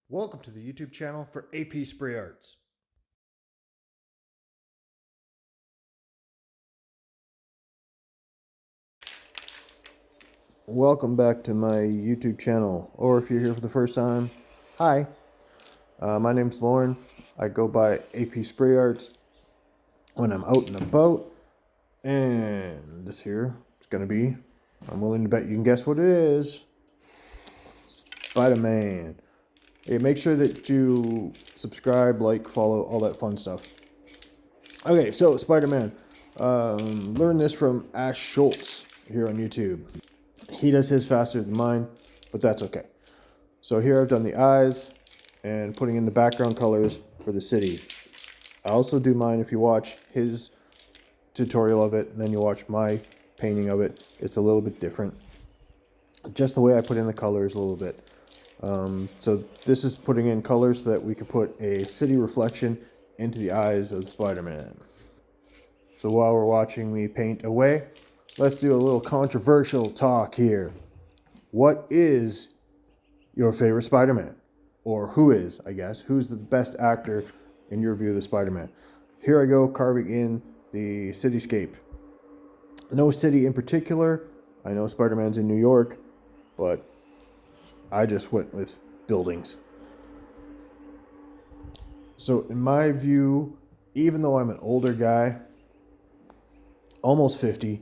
Welcome to the YouTube channel for APsprayarts. Welcome back to my YouTube channel, or if you're here for the first time, hi. My name's Lauren. I go by APsprayarts when I'm out and about, and this here is going to be, I'm willing to bet you can guess what it is, Spiderman. Hey, make sure that you subscribe, like, follow, all that fun stuff. Okay, so Spider-Man. Learn this from Ash Schultz here on YouTube. He does his faster than mine, but that's okay. So here I've done the eyes and putting in the background colors for the city. I also do mine if you watch his tutorial of it, and then you watch my painting of it. It's a little bit different. Just the way I put in the colors a little bit. So this is putting in colors so that we can put a city reflection into the eyes of Spider-Man. So while we're watching me paint away, let's do a little controversial talk here. What is your favorite Spider-Man? Or who is, I guess, who's the best actor in your view of the Spider-Man? Here I go carving in the cityscape. No city in particular. I know Spider-Man's in New York, but I just went with buildings. So in my view, even though I'm an older guy, almost 50,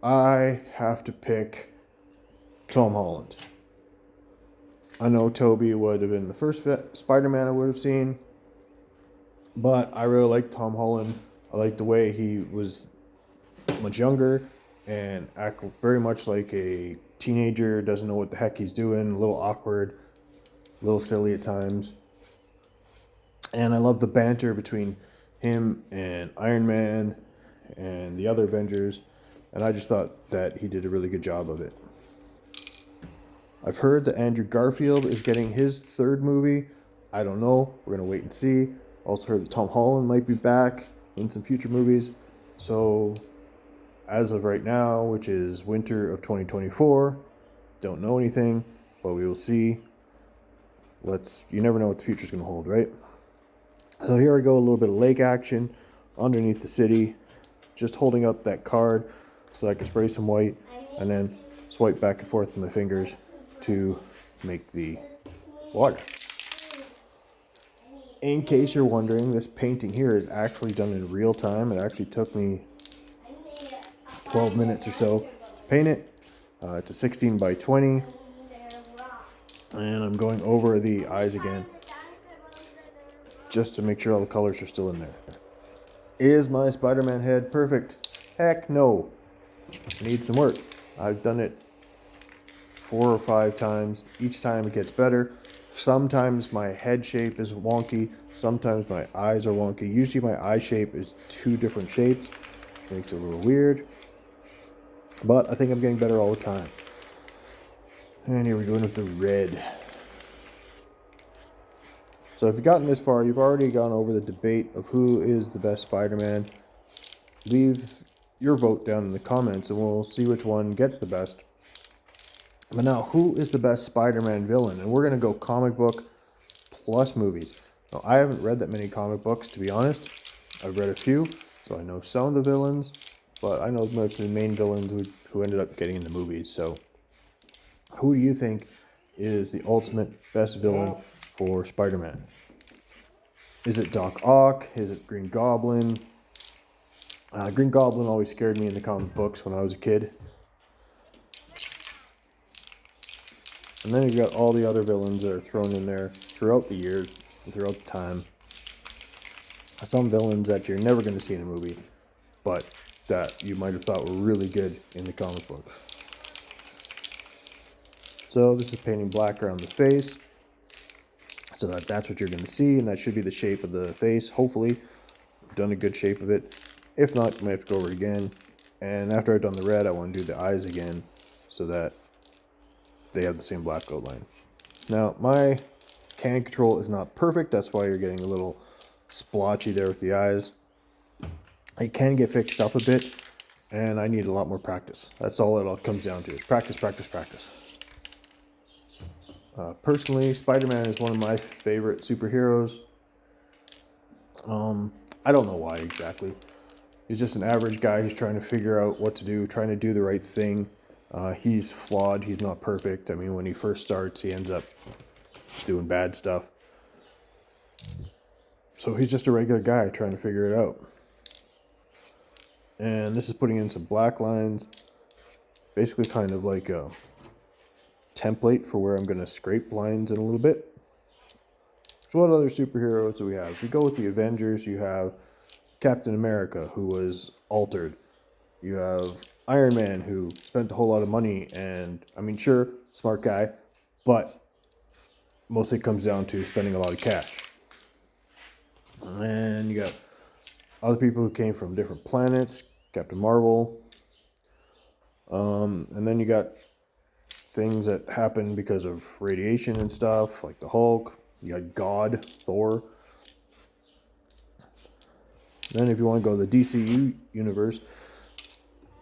I have to pick Tom Holland. I know Toby would have been the first Spider-Man I would have seen, but I really like Tom Holland. I like the way he was much younger and act very much like a teenager, doesn't know what the heck he's doing, a little awkward, a little silly at times. And I love the banter between him and Iron Man and the other Avengers, and I just thought that he did a really good job of it. I've heard that Andrew Garfield is getting his third movie. I don't know. We're going to wait and see. Also heard that Tom Holland might be back in some future movies. So as of right now, which is winter of 2024, don't know anything, but we will see. You never know what the future's going to hold, right? So here I go, a little bit of lake action underneath the city. Just holding up that card so I can spray some white and then swipe back and forth with my fingers to make the water. In case you're wondering, this painting here is actually done in real time. It actually took me 12 minutes or so to paint it. It's a 16 by 20. And I'm going over the eyes again just to make sure all the colors are still in there. Is my Spider-Man head perfect? Heck no. Needs some work. I've done it 4 or 5 times. Each time it gets better. Sometimes my head shape is wonky. Sometimes my eyes are wonky. Usually my eye shape is 2 different shapes. Makes it a little weird. But I think I'm getting better all the time. And here we're going with the red. So if you've gotten this far, you've already gone over the debate of who is the best Spider-Man. Leave your vote down in the comments and we'll see which one gets the best. But now, who is the best Spider-Man villain? And we're going to go comic book plus movies. Now, I haven't read that many comic books, to be honest. I've read a few, so I know some of the villains, but I know most of the main villains who ended up getting in the movies. So, who do you think is the ultimate best villain for Spider-Man? Is it Doc Ock? Is it Green Goblin? Green Goblin always scared me in the comic books when I was a kid. And then you've got all the other villains that are thrown in there throughout the years and throughout the time. Some villains that you're never going to see in a movie, but that you might have thought were really good in the comic books. So this is painting black around the face, so that's what you're going to see, and that should be the shape of the face. Hopefully, I've done a good shape of it. If not, you might have to go over it again. And after I've done the red, I want to do the eyes again so that they have the same black outline. Now, my can control is not perfect. That's why you're getting a little splotchy there with the eyes. It can get fixed up a bit, and I need a lot more practice. That's all it all comes down to. Practice, practice, practice. Personally, Spider-Man is one of my favorite superheroes. I don't know why exactly. He's just an average guy who's trying to figure out what to do, trying to do the right thing. He's flawed. He's not perfect. I mean, when he first starts, he ends up doing bad stuff. So he's just a regular guy trying to figure it out. And this is putting in some black lines, basically kind of like a template for where I'm going to scrape lines in a little bit. So what other superheroes do we have? If we go with the Avengers, you have Captain America, who was altered. You have Iron Man, who spent a whole lot of money, and I mean, sure, smart guy, but mostly comes down to spending a lot of cash. And you got other people who came from different planets, Captain Marvel. And then you got things that happen because of radiation and stuff, like the Hulk. You got God, Thor. Then if you want to go to the DCU universe,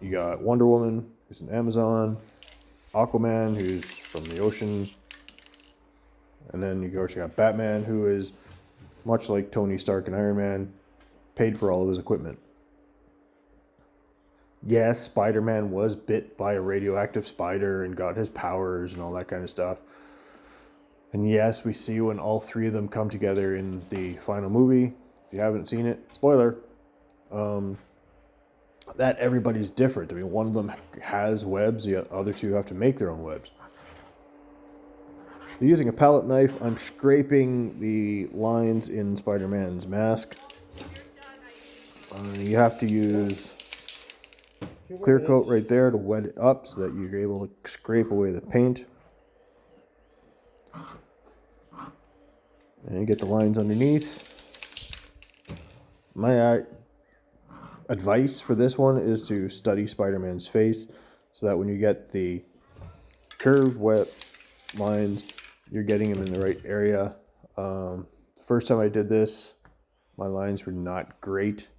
you got Wonder Woman, who's an Amazon, Aquaman, who's from the ocean, and then you got Batman, who is much like Tony Stark and Iron Man, paid for all of his equipment. Yes, Spider-Man was bit by a radioactive spider and got his powers and all that kind of stuff. And yes, we see when all three of them come together in the final movie. If you haven't seen it, spoiler, that everybody's different. I mean, one of them has webs, the other two have to make their own webs. So using a palette knife, I'm scraping the lines in Spider-Man's mask. You have to use clear coat right there to wet it up so that you're able to scrape away the paint. And you get the lines underneath. My advice for this one is to study Spider-Man's face so that when you get the curved wet lines, you're getting them in the right area. The first time I did this, my lines were not great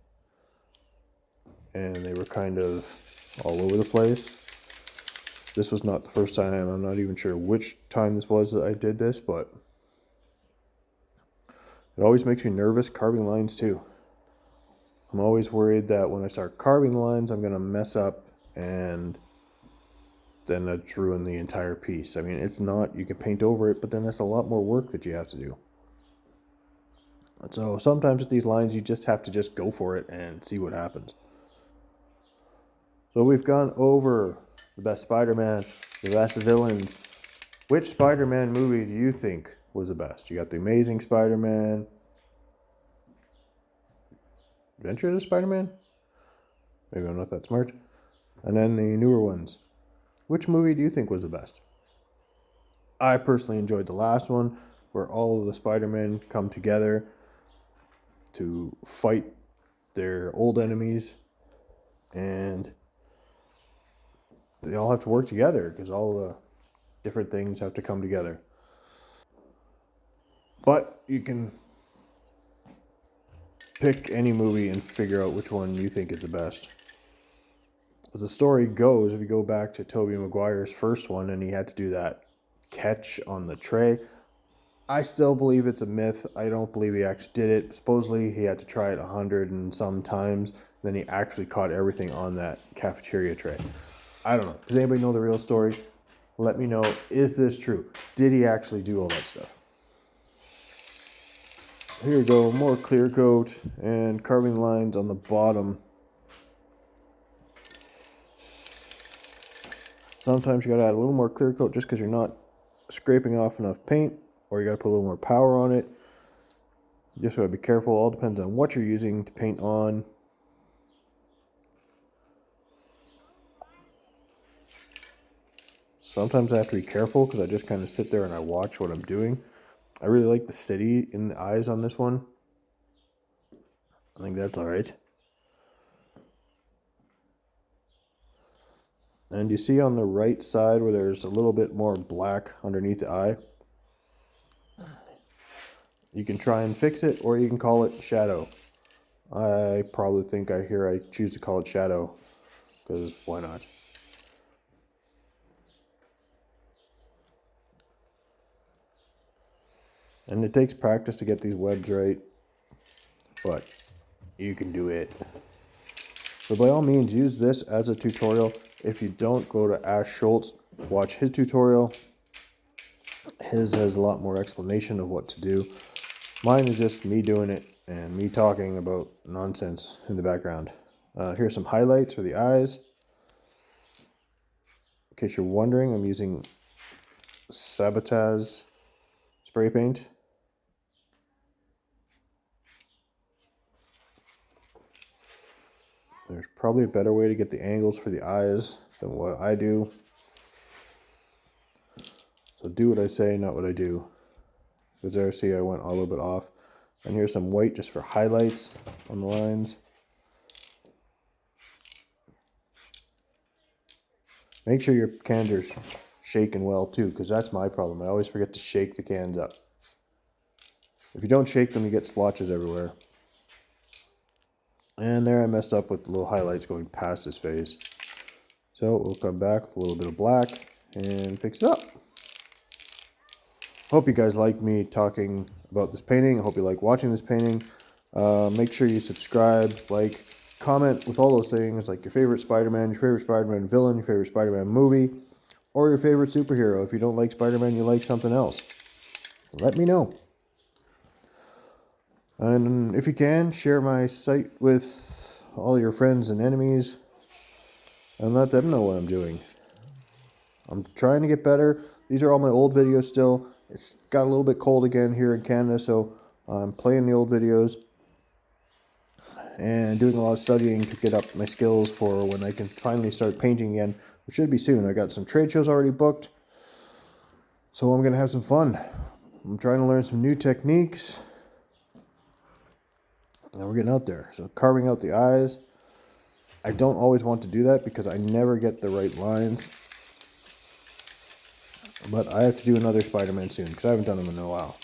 and they were kind of all over the place. This was not the first time. I'm not even sure which time this was that I did this, but it always makes me nervous carving lines too. I'm always worried that when I start carving lines, I'm going to mess up and then that's ruin the entire piece. I mean, it's not, you can paint over it, but then that's a lot more work that you have to do. So sometimes with these lines, you just have to just go for it and see what happens. So we've gone over the best Spider-Man, the best villains. Which Spider-Man movie do you think was the best? You got the Amazing Spider-Man, Adventures of Spider-Man? Maybe I'm not that smart. And then the newer ones. Which movie do you think was the best? I personally enjoyed the last one, where all of the Spider-Men come together to fight their old enemies, and they all have to work together because all the different things have to come together. But you can pick any movie and figure out which one you think is the best. As the story goes, if you go back to Tobey Maguire's first one and he had to do that catch on the tray, I still believe it's a myth. I don't believe he actually did it. Supposedly he had to try it 100 and some times, then he actually caught everything on that cafeteria tray. I don't know. Does anybody know the real story? Let me know. Is this true? Did he actually do all that stuff? Here we go. More clear coat and carving lines on the bottom. Sometimes you gotta add a little more clear coat just because you're not scraping off enough paint, or you gotta put a little more power on it. You just gotta be careful. All depends on what you're using to paint on. Sometimes I have to be careful because I just kind of sit there and I watch what I'm doing. I really like the city in the eyes on this one. I think that's all right. And you see on the right side where there's a little bit more black underneath the eye? You can try and fix it, or you can call it shadow. I probably think I choose to call it shadow, because why not? And it takes practice to get these webs right, but you can do it. So by all means, use this as a tutorial. If you don't, go to Ash Schultz, watch his tutorial. His has a lot more explanation of what to do. Mine is just me doing it and me talking about nonsense in the background. Here's some highlights for the eyes. In case you're wondering, I'm using Sabotage spray paint. There's probably a better way to get the angles for the eyes than what I do. So do what I say, not what I do. Because there, see, I went a little bit off. And here's some white just for highlights on the lines. Make sure your cans are shaken well too, because that's my problem. I always forget to shake the cans up. If you don't shake them, you get splotches everywhere. And there I messed up with the little highlights going past his face. So we'll come back with a little bit of black and fix it up. Hope you guys like me talking about this painting. I hope you like watching this painting. Make sure you subscribe, like, comment with all those things, like your favorite Spider-Man, your favorite Spider-Man villain, your favorite Spider-Man movie, or your favorite superhero. If you don't like Spider-Man, you like something else. Let me know. And if you can, share my site with all your friends and enemies and let them know what I'm doing. I'm trying to get better. These are all my old videos still. It's got a little bit cold again here in Canada, so I'm playing the old videos and doing a lot of studying to get up my skills for when I can finally start painting again, which should be soon. I got some trade shows already booked, so I'm going to have some fun. I'm trying to learn some new techniques. And we're getting out there. So carving out the eyes. I don't always want to do that because I never get the right lines. But I have to do another Spider-Man soon because I haven't done them in a while.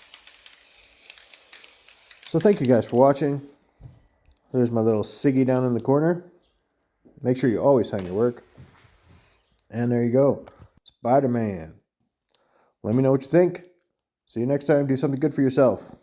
So thank you guys for watching. There's my little Siggy down in the corner. Make sure you always sign your work. And there you go. Spider-Man. Let me know what you think. See you next time. Do something good for yourself.